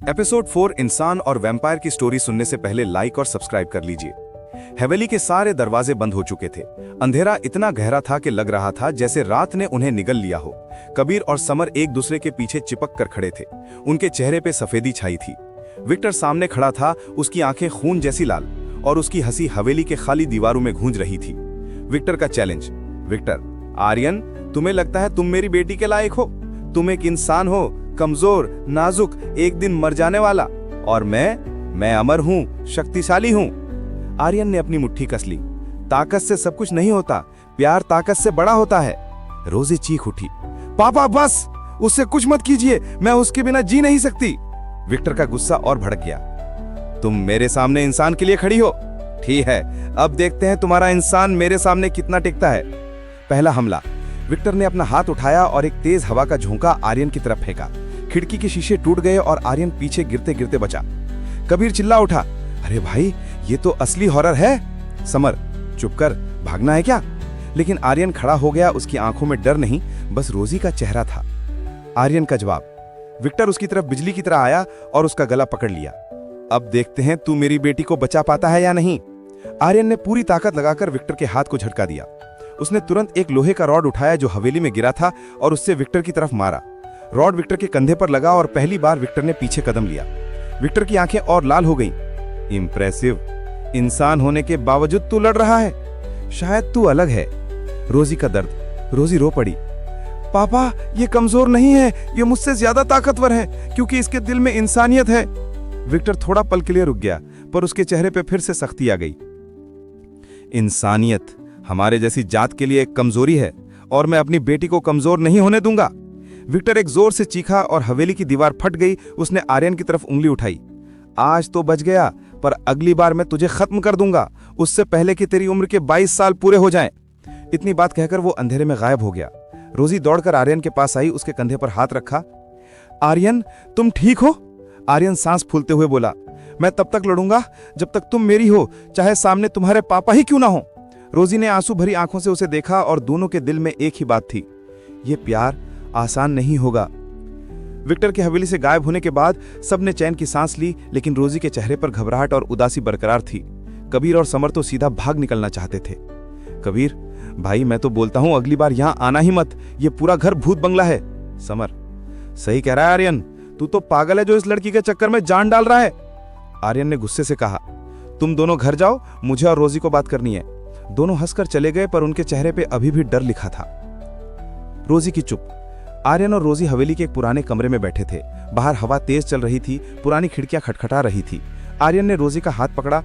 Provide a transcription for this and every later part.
Episode 4 इंसान और vampire की स्टोरी सुनने से पहले लाइक और सब्सक्राइब कर लीजिए। हवेली के सारे दरवाजे बंद हो चुके थे। अंधेरा इतना गहरा था कि लग रहा था जैसे रात ने उन्हें निगल लिया हो। कबीर और समर एक दूसरे के पीछे चिपक कर खड़े थे। उनके चेहरे पे सफेदी छाई थी। विक्टर सामने खड़ा था, उसकी आंखें खून जैसी लाल और उसकी हंसी हवेली के खाली दीवारों में गूंज रही थी। विक्टर का चैलेंज। विक्टर, आर्यन, तुम्हें लगता है तुम मेरी बेटी के लायक हो? तुम एक इंसान हो, कमजोर, नाजुक, एक दिन मर जाने वाला, और मैं अमर हूं, शक्तिशाली हूं। आर्यन ने अपनी मुट्ठी कस ली। ताकत से सब कुछ नहीं होता, प्यार ताकत से बड़ा होता है। रोजी चीख उठी, पापा बस, उससे कुछ मत कीजिए, मैं उसके बिना जी नहीं सकती। विक्टर का गुस्सा और भड़क गया। तुम मेरे सामने इंसान के लिए खड़ी हो? ठीक है, अब देखते हैं तुम्हारा इंसान मेरे सामने कितना टिकता है। पहला हमला। विक्टर ने अपना हाथ उठाया और एक तेज हवा का झोंका आर्यन की तरफ फेंका। खिड़की के शीशे टूट गए और आर्यन पीछे गिरते गिरते बचा। कबीर चिल्ला उठा, अरे भाई, ये तो असली हॉरर है। समर, चुप कर, भागना है क्या? लेकिन आर्यन खड़ा हो गया। उसकी आंखों में डर नहीं, बस रोजी का चेहरा था। आर्यन का जवाब। विक्टर उसकी तरफ बिजली की तरह आया और उसका गला पकड़ लिया। अब देखते हैं तू मेरी बेटी को बचा पाता है या नहीं। आर्यन ने पूरी ताकत लगाकर विक्टर के हाथ को झटका दिया। उसने तुरंत एक लोहे का रॉड उठाया जो हवेली में गिरा था और उससे विक्टर की तरफ मारा। रॉड विक्टर के कंधे पर लगा और पहली बार विक्टर ने पीछे कदम लिया। विक्टर की आंखें और लाल हो गईं। इम्प्रेसिव, इंसान होने के बावजूद तू लड़ रहा है। शायद तू अलग है। रोजी का दर्द। रोजी रो पड़ी। पापा, ये कमजोर नहीं है, ये मुझसे ज्यादा ताकतवर है, क्योंकि इसके दिल में इंसानियत है। विक्टर थोड़ा पल के लिए रुक गया, पर उसके चेहरे पे फिर से सख्ती आ गई। इंसानियत हमारे जैसी जात के लिए एक कमजोरी है, और मैं अपनी बेटी को कमजोर नहीं होने दूंगा। विक्टर एक जोर से चीखा और हवेली की दीवार फट गई। उसने आर्यन की तरफ उंगली उठाई। आज तो बच गया, पर अगली बार मैं तुझे खत्म कर दूंगा, उससे पहले कि तेरी उम्र के 22 साल पूरे हो जाएं। इतनी बात कहकर वो अंधेरे में गायब हो गया। रोजी दौड़कर आर्यन के पास आई, उसके कंधे पर हाथ रखा। आर्यन, तुम ठीक हो? आर्यन सांस फूलते हुए बोला, मैं तब तक लड़ूंगा जब तक तुम मेरी हो, चाहे सामने तुम्हारे पापा ही क्यों ना हो। रोजी ने आंसू भरी आंखों से उसे देखा और दोनों के दिल में एक ही बात थी, ये प्यार आसान नहीं होगा। विक्टर के हवेली से गायब होने के बाद सबने चैन की सांस ली, लेकिन रोजी के चेहरे पर घबराहट और उदासी बरकरार थी। कबीर और समर तो सीधा भाग निकलना चाहते थे। कबीर, भाई मैं तो बोलता हूं अगली बार यहां आना ही मत, ये पूरा घर भूत बंगला है। समर, सही कह रहा है आर्यन, तू तो पागल है जो इस लड़की के चक्कर में जान डाल रहा है। आर्यन ने गुस्से से कहा, तुम दोनों घर जाओ, मुझे और रोजी को बात करनी है। दोनों हंसकर चले गए, पर उनके चेहरे पे अभी भी डर लिखा था। रोजी की चुप। आर्यन और रोजी हवेली के एक पुराने कमरे में बैठे थे। बाहर हवा तेज चल रही थी, पुरानी खिड़कियां खटखटा रही थी। आर्यन ने रोजी का हाथ पकड़ा।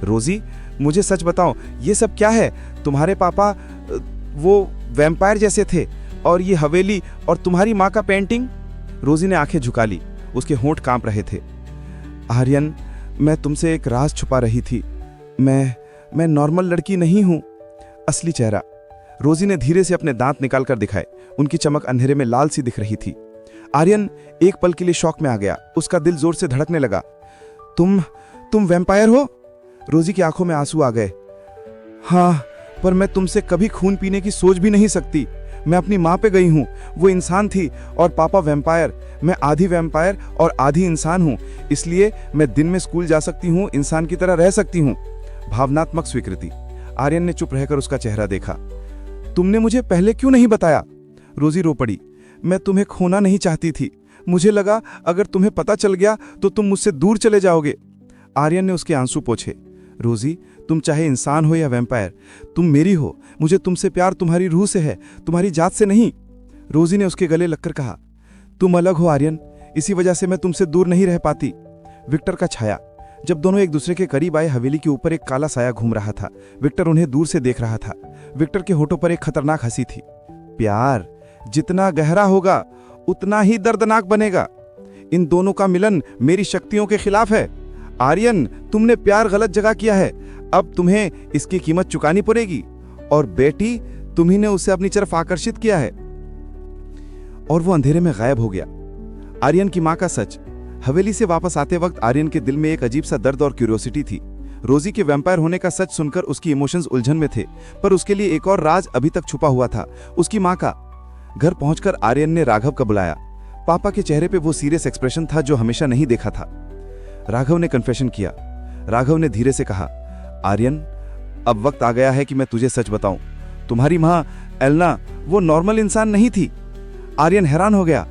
रोजी, मुझे सच बताओ, ये सब क्या है? तुम्हारे पापा वो वैम्पायर जैसे थे, और ये हवेली और तुम्हारी माँ का पेंटिंग। रोजी ने आंखें झुका ली, उसके होंठ कांप रहे थे। आर्यन, मैं तुमसे एक राज छुपा रही थी। मैं नॉर्मल लड़की नहीं हूं। असली चेहरा। रोजी ने धीरे से अपने दांत निकालकर दिखाए। उनकी चमक अंधेरे में लाल सी दिख रही थी। आर्यन एक पल के लिए शॉक में आ गया। उसका दिल जोर से धड़कने लगा। तुम वैम्पायर हो? रोजी की आंखों में आंसू आ गए। हाँ, पर मैं तुमसे कभी खून पीने की सोच भी नहीं सकती। मैं अपनी माँ पे गई हूँ, वो इंसान थी और पापा वैम्पायर। मैं आधी वैम्पायर और आधी इंसान हूँ, इसलिए मैं दिन में स्कूल जा सकती हूँ, इंसान की तरह रह सकती हूँ। भावनात्मक स्वीकृति। आर्यन ने चुप रहकर उसका चेहरा देखा। तुमने मुझे पहले क्यों नहीं बताया? रोजी रो पड़ी। मैं तुम्हें खोना नहीं चाहती थी। मुझे लगा अगर तुम्हें पता चल गया तो तुम मुझसे दूर चले जाओगे। आर्यन ने उसके आंसू पोंछे। रोजी, तुम चाहे इंसान हो या वैम्पायर, तुम मेरी हो। मुझे तुमसे प्यार तुम्हारी रूह से है, तुम्हारी जात से नहीं। रोजी ने उसके गले लगकर कहा, तुम अलग हो आर्यन, इसी वजह से मैं तुमसे दूर नहीं रह पाती। विक्टर का छाया। जब दोनों एक दूसरे के करीब आए, हवेली के ऊपर एक काला साया घूम रहा था। विक्टर उन्हें दूर से देख रहा था। विक्टर के होठों पर एक खतरनाक हंसी थी। प्यार जितना गहरा होगा उतना ही दर्दनाक बनेगा। इन दोनों का मिलन मेरी शक्तियों के खिलाफ है। आर्यन, तुमने प्यार गलत जगह किया है, अब तुम्हें इसकी कीमत चुकानी पड़ेगी। और बेटी, तुम्ही ने उसे अपनी तरफ आकर्षित किया है। और वो अंधेरे में गायब हो गया। आर्यन की मां का सच। हवेली से वापस आते वक्त आर्यन के दिल में एक अजीब सा दर्द और क्यूरियोसिटी थी। रोजी के वैम्पायर होने का सच सुनकर उसकी इमोशंस उलझन में थे, पर उसके लिए एक और राज अभी तक छुपा हुआ था, उसकी मां का। घर पहुंचकर आर्यन ने राघव का बुलाया। पापा के चेहरे पे वो सीरियस एक्सप्रेशन था जो हमेशा नहीं देखा था। राघव ने कन्फेशन किया। राघव ने धीरे से कहा, आर्यन, अब वक्त आ गया है कि मैं तुझे सच बताऊं। तुम्हारी मां एलना वो नॉर्मल इंसान नहीं थी। आर्यन हैरान हो गया।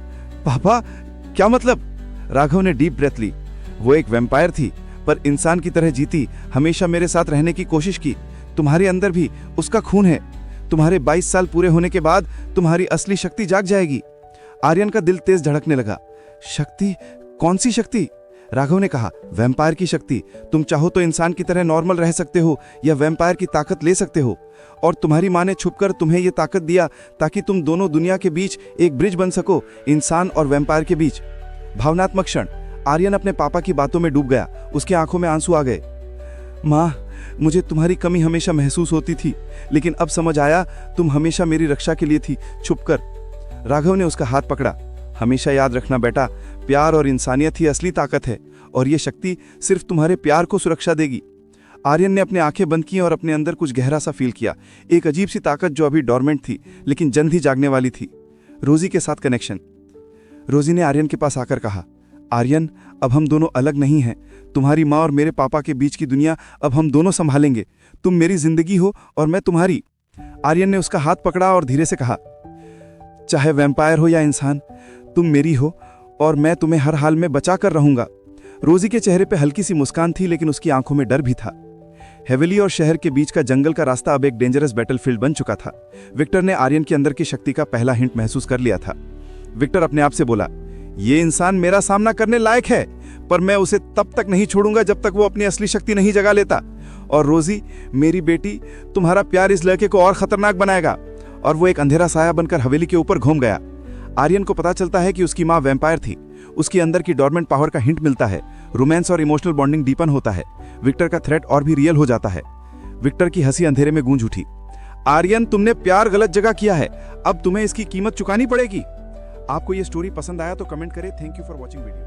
पापा, क्या मतलब? राघव ने डीप ब्रेथ ली। वो एक वैम्पायर थी, पर इंसान की तरह जीती, हमेशा मेरे साथ रहने की कोशिश की। तुम्हारे अंदर भी उसका खून है। तुम्हारे 22 साल पूरे होने के बाद तुम्हारी असली शक्ति जाग जाएगी। आर्यन का दिल तेज धड़कने लगा। शक्ति? कौन सी शक्ति? राघव ने कहा, वैम्पायर की शक्ति। तुम चाहो तो इंसान की तरह नॉर्मल रह सकते हो या वैम्पायर की ताकत ले सकते हो। और तुम्हारी मां ने छुपकर तुम्हें यह ताकत दिया ताकि तुम दोनों दुनिया के बीच एक ब्रिज बन सको, इंसान और वैम्पायर के बीच। भावनात्मक क्षण। आर्यन अपने पापा की बातों में डूब गया। उसके आंखों में आंसू आ गए। मां, मुझे तुम्हारी कमी हमेशा महसूस होती थी, लेकिन अब समझ आया तुम हमेशा मेरी रक्षा के लिए थी, छुपकर। राघव ने उसका हाथ पकड़ा। हमेशा याद रखना बेटा, प्यार और इंसानियत ही असली ताकत है, और ये शक्ति सिर्फ तुम्हारे प्यार को सुरक्षा देगी। आर्यन ने अपनी आंखें बंद की और अपने अंदर कुछ गहरा सा फील किया। एक अजीब सी ताकत जो अभी डॉर्मेंट थी, लेकिन जल्द ही जागने वाली थी। रोजी के साथ कनेक्शन। रोजी ने आर्यन के पास आकर कहा, आर्यन, अब हम दोनों अलग नहीं हैं। तुम्हारी माँ और मेरे पापा के बीच की दुनिया अब हम दोनों संभालेंगे। तुम मेरी जिंदगी हो और मैं तुम्हारी। आर्यन ने उसका हाथ पकड़ा और धीरे से कहा, चाहे वैम्पायर हो या इंसान, तुम मेरी हो और मैं तुम्हें हर हाल में बचा कर रहूंगा। रोजी के चेहरे पे हल्की सी मुस्कान थी, लेकिन उसकी आंखों में डर भी था। हेवेली और शहर के बीच का जंगल का रास्ता अब एक डेंजरस बैटलफील्ड बन चुका था। विक्टर ने आर्यन के अंदर की शक्ति का पहला हिंट महसूस कर लिया था। विक्टर अपने आप से बोला, ये इंसान मेरा सामना करने लायक है, पर मैं उसे तब तक नहीं छोड़ूंगा जब तक वो अपनी असली शक्ति नहीं जगा लेता। और रोजी, मेरी बेटी, तुम्हारा प्यार इस लड़के को और खतरनाक बनाएगा। और वो एक अंधेरा साया बनकर हवेली के ऊपर घूम गया। आर्यन को पता चलता है कि उसकी मां वैम्पायर थी। उसके अंदर की डॉर्मेंट पावर का हिंट मिलता है। रोमांस और इमोशनल बॉन्डिंग डीपन होता है। विक्टर का थ्रेट और भी रियल हो जाता है। विक्टर की हंसी अंधेरे में गूंज उठी। आर्यन, तुमने प्यार गलत जगह किया है, अब तुम्हें इसकी कीमत चुकानी पड़ेगी। आपको ये स्टोरी पसंद आया तो कमेंट करें। Thank you for watching video.